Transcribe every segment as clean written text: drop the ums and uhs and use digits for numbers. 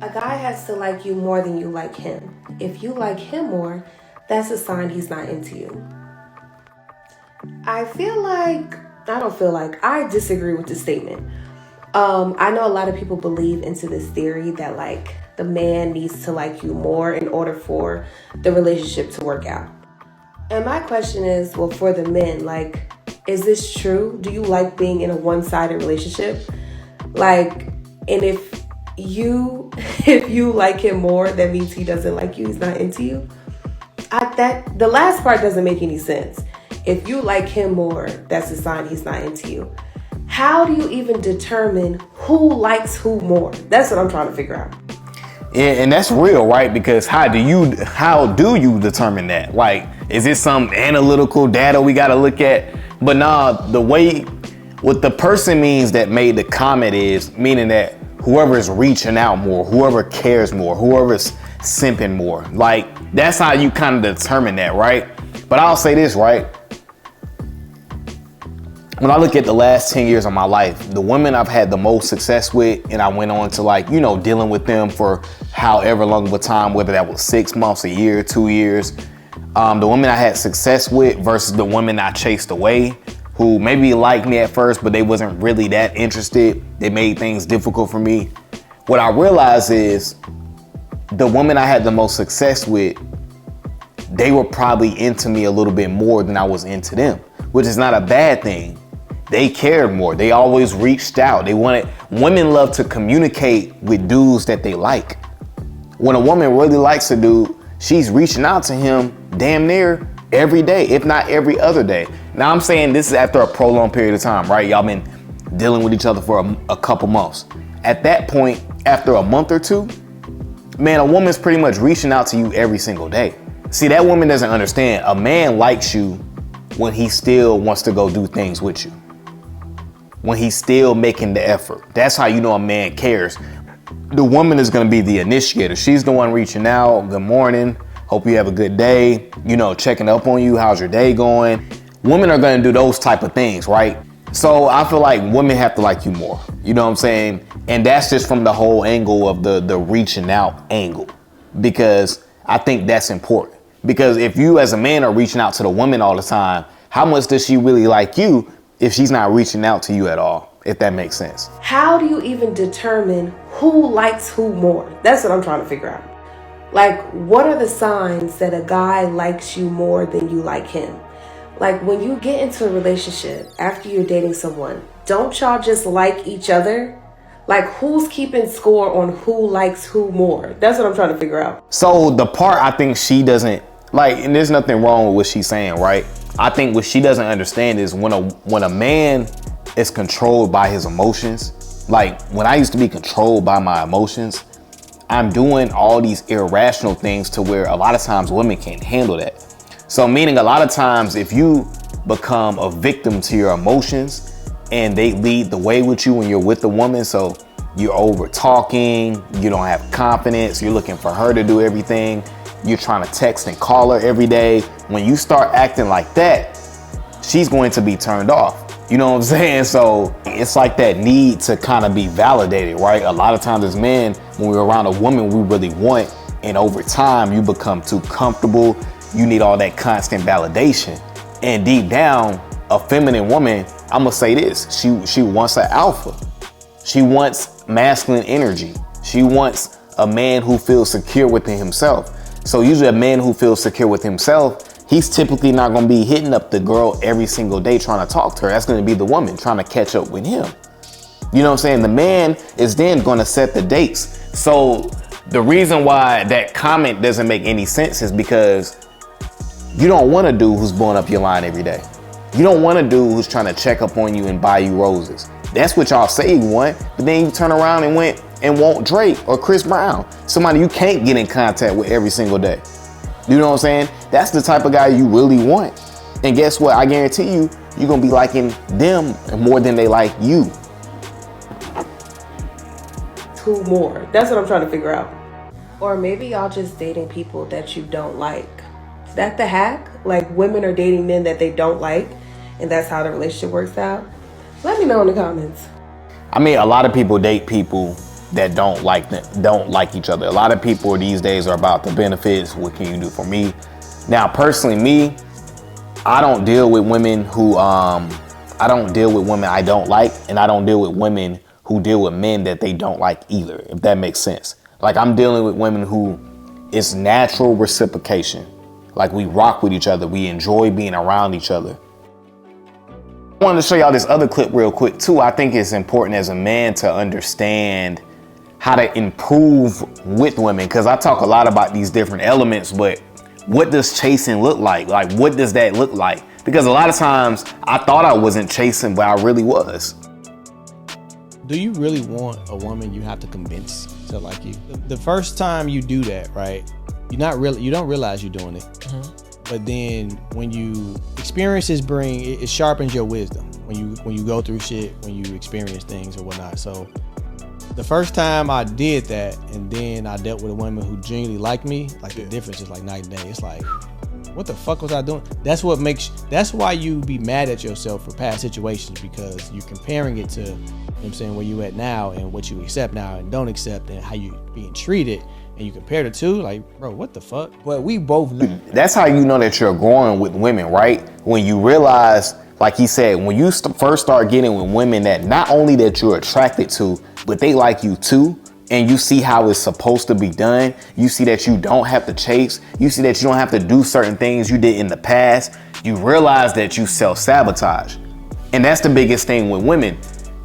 A guy has to like you more than you like him. If you like him more, that's a sign he's not into you. I disagree with the statement. I know a lot of people believe into this theory that like the man needs to like you more in order for the relationship to work out. And my question is, well, for the men, like, is this true? Do you like being in a one-sided relationship? Like, and if you if you like him more, that means he doesn't like you, he's not into you. The last part doesn't make any sense. If you like him more, that's a sign he's not into you. How do you even determine who likes who more? That's what I'm trying to figure out. Yeah, and that's real, right? Because how do you determine that? Like, is it some analytical data we got to look at? But nah, what the person means that made the comment is meaning that whoever is reaching out more, whoever cares more, whoever's simping more, like that's how you kind of determine that, right? But I'll say this, right? When I look at the last 10 years of my life, the women I've had the most success with, and I went on to like, dealing with them for however long of a time, whether that was 6 months, a year, 2 years. The women I had success with versus the women I chased away, who maybe liked me at first, but they wasn't really that interested. They made things difficult for me. What I realized is the women I had the most success with, they were probably into me a little bit more than I was into them, which is not a bad thing. They cared more. They always reached out. Women love to communicate with dudes that they like. When a woman really likes a dude, she's reaching out to him damn near every day, if not every other day. Now I'm saying this is after a prolonged period of time, right? Y'all been dealing with each other for a couple months. At that point, after a month or two, man, a woman's pretty much reaching out to you every single day. See, that woman doesn't understand. A man likes you when he still wants to go do things with you. When he's still making the effort. That's how you know a man cares. The woman is gonna be the initiator. She's the one reaching out. Good morning. Hope you have a good day. Checking up on you. How's your day going? Women are gonna do those type of things, right? So I feel like women have to like you more. You know what I'm saying? And that's just from the whole angle of the reaching out angle. Because I think that's important. Because if you as a man are reaching out to the woman all the time, how much does she really like you if she's not reaching out to you at all, if that makes sense? How do you even determine who likes who more? That's what I'm trying to figure out. Like, what are the signs that a guy likes you more than you like him? Like, when you get into a relationship after you're dating someone, don't y'all just like each other? Like, who's keeping score on who likes who more? That's what I'm trying to figure out. So the part I think she doesn't like, and there's nothing wrong with what she's saying, right? I think what she doesn't understand is when a man is controlled by his emotions, like when I used to be controlled by my emotions, I'm doing all these irrational things to where a lot of times women can't handle that. So meaning a lot of times if you become a victim to your emotions and they lead the way with you when you're with a woman, so you're over talking, you don't have confidence, you're looking for her to do everything, you're trying to text and call her every day. When you start acting like that, she's going to be turned off. You know what I'm saying? So it's like that need to kind of be validated, right? A lot of times as men, when we're around a woman we really want, and over time you become too comfortable, you need all that constant validation. And deep down, a feminine woman, I'm gonna say this, she wants an alpha. She wants masculine energy. She wants a man who feels secure within himself. So usually a man who feels secure with himself, he's typically not going to be hitting up the girl every single day trying to talk to her. That's going to be the woman trying to catch up with him. You know what I'm saying? The man is then going to set the dates. So the reason why that comment doesn't make any sense is because you don't want a dude who's blowing up your line every day. You don't want a dude who's trying to check up on you and buy you roses. That's what y'all say you want, but then you turn around and want Drake or Chris Brown, somebody you can't get in contact with every single day. You know what I'm saying? That's the type of guy you really want. And guess what? I guarantee you, you're gonna be liking them more than they like you. Who more? That's what I'm trying to figure out. Or maybe y'all just dating people that you don't like. Is that the hack? Like, women are dating men that they don't like, and that's how the relationship works out? Let me know in the comments. I mean, a lot of people date people that don't like each other. A lot of people these days are about the benefits. What can you do for me? Now, personally, me, I don't deal with women who I don't like, and I don't deal with women who deal with men that they don't like either, if that makes sense. Like, I'm dealing with women who it's natural reciprocation. Like, we rock with each other. We enjoy being around each other. I wanted to show y'all this other clip real quick too. I think it's important as a man to understand how to improve with women, because I talk a lot about these different elements, but what does chasing look like? Like, what does that look like? Because a lot of times I thought I wasn't chasing, but I really was. Do you really want a woman you have to convince to like you? The first time you do that, right? You don't realize you're doing it. Mm-hmm. But then when you experiences it sharpens your wisdom. When you go through shit, when you experience things or whatnot. So the first time I did that, and then I dealt with a woman who genuinely liked me, like the difference is like night and day. It's like, what the fuck was I doing? That's why you be mad at yourself for past situations, because you're comparing it to, you know what I'm saying, where you at now and what you accept now and don't accept, and how you being treated, and you compare the two, like, bro, what the fuck? But we both know. That's how you know that you're growing with women, right? When you realize, like he said, when you first start getting with women that not only that you're attracted to, but they like you too, and you see how it's supposed to be done. You see that you don't have to chase. You see that you don't have to do certain things you did in the past. You realize that you self-sabotage. And that's the biggest thing with women.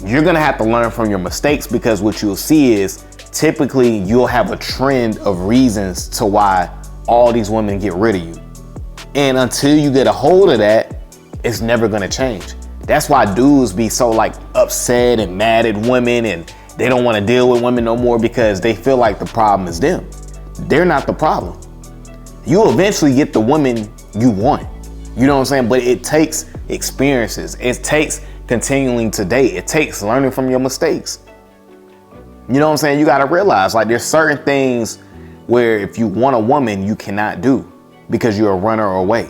You're gonna have to learn from your mistakes, because what you'll see is typically you'll have a trend of reasons to why all these women get rid of you. And until you get a hold of that, it's never gonna change. That's why dudes be so like upset and mad at women, and they don't want to deal with women no more, because they feel like the problem is them. They're not the problem. You eventually get the woman you want. You know what I'm saying? But it takes experiences. It takes continuing to date. It takes learning from your mistakes. You know what I'm saying? You got to realize, like, there's certain things where if you want a woman, you cannot do, because you're a runner away.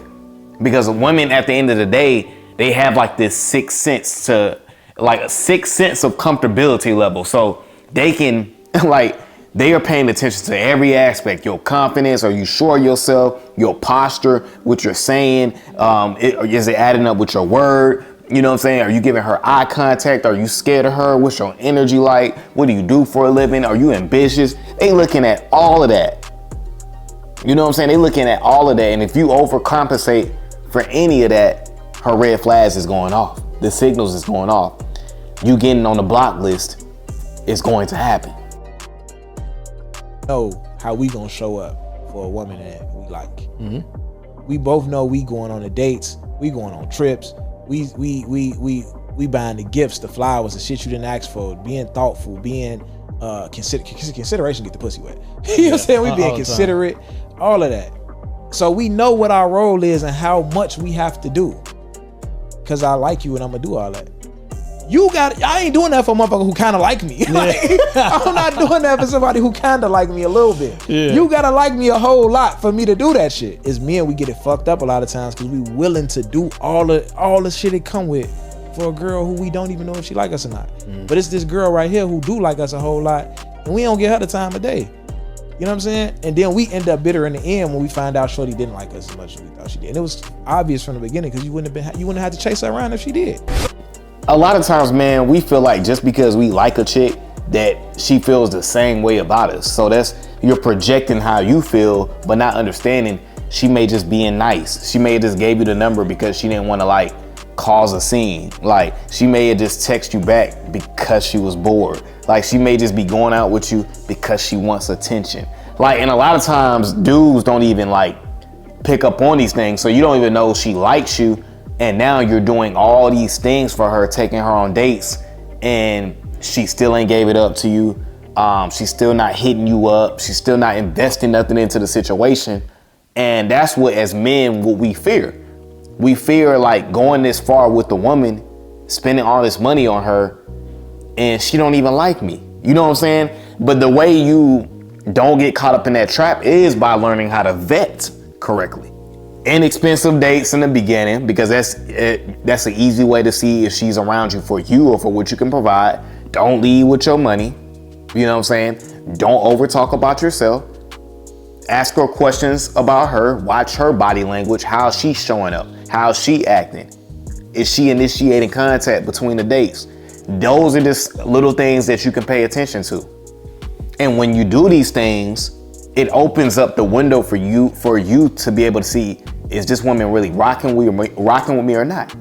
Because women, at the end of the day, they have like this sixth sense of comfortability level. So they can, like, they are paying attention to every aspect. Your confidence, are you sure of yourself? Your posture, what you're saying, is it adding up with your word? You know what I'm saying? Are you giving her eye contact? Are you scared of her? What's your energy like? What do you do for a living? Are you ambitious? They looking at all of that. You know what I'm saying? They looking at all of that. And if you overcompensate for any of that, her red flags is going off. The signals is going off. You getting on the block list is going to happen. Know how we gonna show up for a woman that we like. Mm-hmm. We both know we going on the dates, we going on trips, we buying the gifts, the flowers, the shit you didn't ask for, being thoughtful, being consideration get the pussy wet. You know what I'm saying? We being considerate, all of that. So we know what our role is and how much we have to do. Cause I like you and I'm gonna do all that. I ain't doing that for a motherfucker who kind of like me. Like, I'm not doing that for somebody who kind of like me a little bit. Yeah. You gotta like me a whole lot for me to do that shit. It's men, we get it fucked up a lot of times because we willing to do all the shit it come with for a girl who we don't even know if she like us or not. But it's this girl right here who do like us a whole lot, and we don't give her the time of day. You know what I'm saying? And then we end up bitter in the end when we find out shorty didn't like us as much as we thought she did. And it was obvious from the beginning, because you wouldn't have had to chase her around if she did. A lot of times, man, we feel like just because we like a chick that she feels the same way about us. So you're projecting how you feel, but not understanding she may just being nice. She may have just gave you the number because she didn't want to like cause a scene. Like, she may have just text you back because she was bored. Like, she may just be going out with you because she wants attention. Like, and a lot of times dudes don't even like pick up on these things. So you don't even know she likes you. And now you're doing all these things for her, taking her on dates, and she still ain't gave it up to you. She's still not hitting you up. She's still not investing nothing into the situation. And that's what, as men, what we fear. We fear like going this far with the woman, spending all this money on her, and she don't even like me. You know what I'm saying? But the way you don't get caught up in that trap is by learning how to vet correctly. Inexpensive dates in the beginning, because that's an easy way to see if she's around you for you or for what you can provide. Don't lead with your money. You know what I'm saying? Don't over talk about yourself. Ask her questions about her. Watch her body language. How's she showing up? How's she acting? Is she initiating contact between the dates? Those are just little things that you can pay attention to. And when you do these things, it opens up the window for you to be able to see, is this woman really rocking with me or not?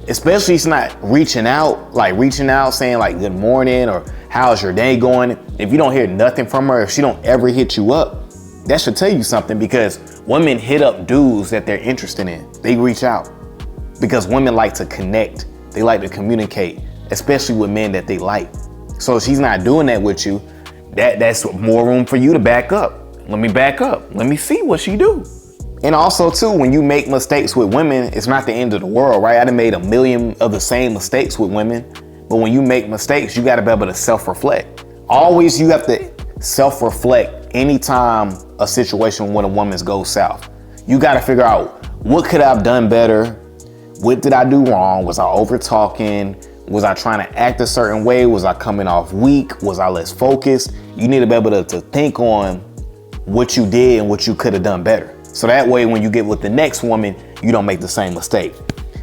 Especially it's not reaching out saying like good morning or how's your day going. If you don't hear nothing from her, if she don't ever hit you up, that should tell you something, because women hit up dudes that they're interested in. They reach out because women like to connect. They like to communicate, especially with men that they like. So if she's not doing that with you, that's more room for you to back up. Let me back up. Let me see what she do. And also too, when you make mistakes with women, it's not the end of the world, right? I done made a million of the same mistakes with women, but when you make mistakes, you gotta be able to self-reflect. Always you have to self-reflect anytime a situation with a woman's goes south. You gotta figure out, what could I have done better? What did I do wrong? Was I over talking? Was I trying to act a certain way? Was I coming off weak? Was I less focused? You need to be able to think on what you did and what you could have done better. So that way, when you get with the next woman, you don't make the same mistake.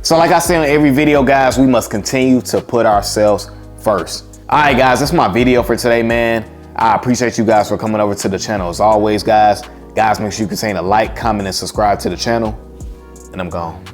So like I say on every video, guys, we must continue to put ourselves first. All right, guys, that's my video for today, man. I appreciate you guys for coming over to the channel. As always, guys, make sure you continue to like, comment, and subscribe to the channel. And I'm gone.